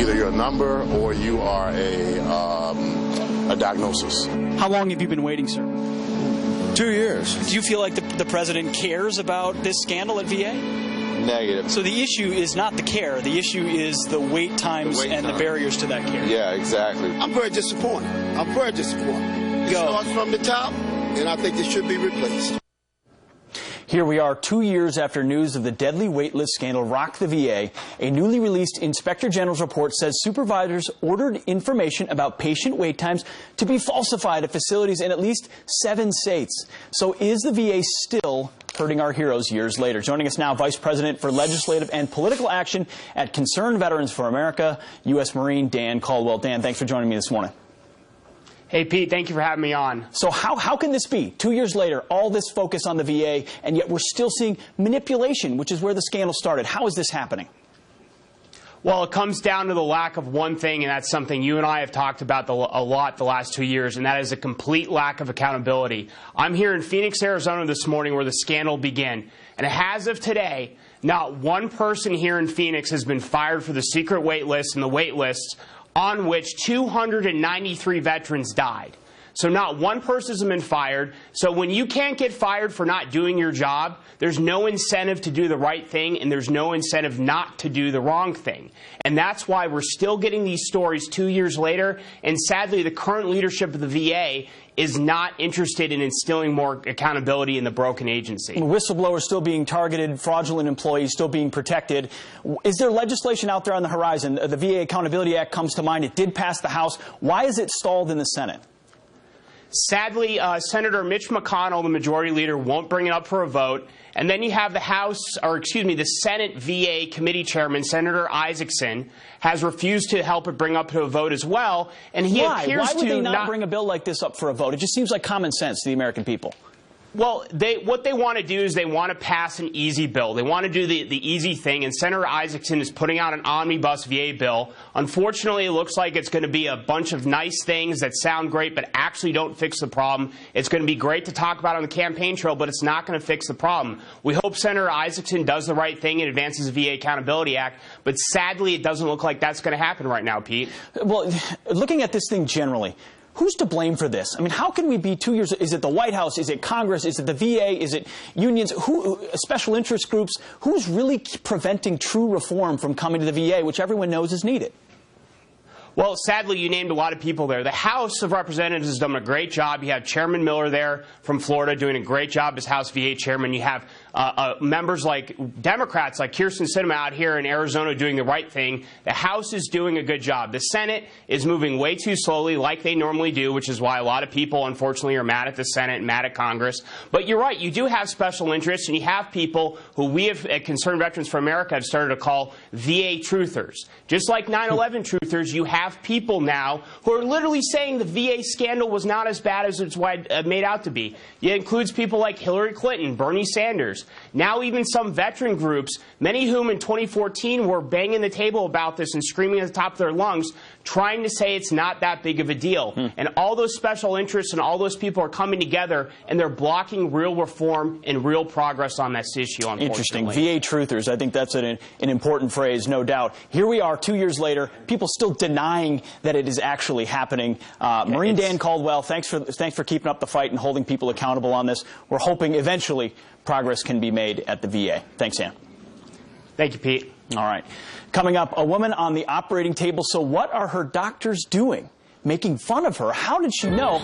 Either you're a number or you are a diagnosis. How long have you been waiting, sir? 2 years. Do you feel like the president cares about this scandal at VA? Negative. So the issue is not the care. The issue is the wait times and the barriers to that care. Yeah, exactly. I'm very disappointed. It starts from the top, and I think it should be replaced. Here we are 2 years after news of the deadly waitlist scandal rocked the VA. A newly released Inspector General's report says supervisors ordered information about patient wait times to be falsified at facilities in at least 7 states. So is the VA still hurting our heroes years later? Joining us now, Vice President for Legislative and Political Action at Concerned Veterans for America, U.S. Marine Dan Caldwell. Dan, thanks for joining me this morning. Hey, Pete, thank you for having me on. So how can this be? 2 years later, all this focus on the VA, and yet we're still seeing manipulation, which is where the scandal started. How is this happening? Well, it comes down to the lack of one thing, and that's something you and I have talked about a lot the last 2 years, and that is a complete lack of accountability. I'm here in Phoenix, Arizona this morning where the scandal began. And as of today, not one person here in Phoenix has been fired for the secret wait list and the wait lists on which 293 veterans died. So not one person has been fired. So when you can't get fired for not doing your job, there's no incentive to do the right thing, and there's no incentive not to do the wrong thing. And that's why we're still getting these stories 2 years later. And sadly, the current leadership of the VA is not interested in instilling more accountability in the broken agency. Whistleblowers still being targeted, fraudulent employees still being protected. Is there legislation out there on the horizon? The VA Accountability Act comes to mind. It did pass the House. Why is it stalled in the Senate? Sadly, Senator Mitch McConnell, the majority leader, won't bring it up for a vote. And then you have the the Senate VA committee chairman, Senator Isaacson, has refused to help it bring up to a vote as well. And he appears Why would to they not bring a bill like this up for a vote? It just seems like common sense to the American people. Well, what they want to do is they want to pass an easy bill. They want to do the easy thing, and Senator Isaacson is putting out an omnibus VA bill. Unfortunately, it looks like it's going to be a bunch of nice things that sound great but actually don't fix the problem. It's going to be great to talk about on the campaign trail, but it's not going to fix the problem. We hope Senator Isaacson does the right thing and advances the VA Accountability Act, but sadly, it doesn't look like that's going to happen right now, Pete. Well, looking at this thing generally, who's to blame for this? I mean, how can we be 2 years? Is it the White House? Is it Congress? Is it the VA? Is it unions? Special interest groups? Who's really preventing true reform from coming to the VA, which everyone knows is needed? Well, sadly, you named a lot of people there. The House of Representatives has done a great job. You have Chairman Miller there from Florida doing a great job as House VA chairman. You have members like Democrats like Kyrsten Sinema out here in Arizona doing the right thing. The House is doing a good job. The Senate is moving way too slowly like they normally do, which is why a lot of people, unfortunately, are mad at the Senate and mad at Congress. But you're right. You do have special interests, and you have people who we have at Concerned Veterans for America have started to call VA truthers. Just like 9/11 truthers, you have people now who are literally saying the VA scandal was not as bad as it's made out to be. It includes people like Hillary Clinton, Bernie Sanders, now even some veteran groups, many of whom in 2014 were banging the table about this and screaming at the top of their lungs, trying to say it's not that big of a deal. And all those special interests and all those people are coming together, and they're blocking real reform and real progress on this issue, unfortunately. Interesting. VA truthers. I think that's an important phrase, no doubt. Here we are 2 years later, people still denying that it is actually happening. Marine Dan Caldwell, thanks for keeping up the fight and holding people accountable on this. We're hoping eventually progress can be made at the VA. Thanks, Dan. Thank you, Pete. All right. Coming up, a woman on the operating table. So what are her doctors doing? Making fun of her? How did she know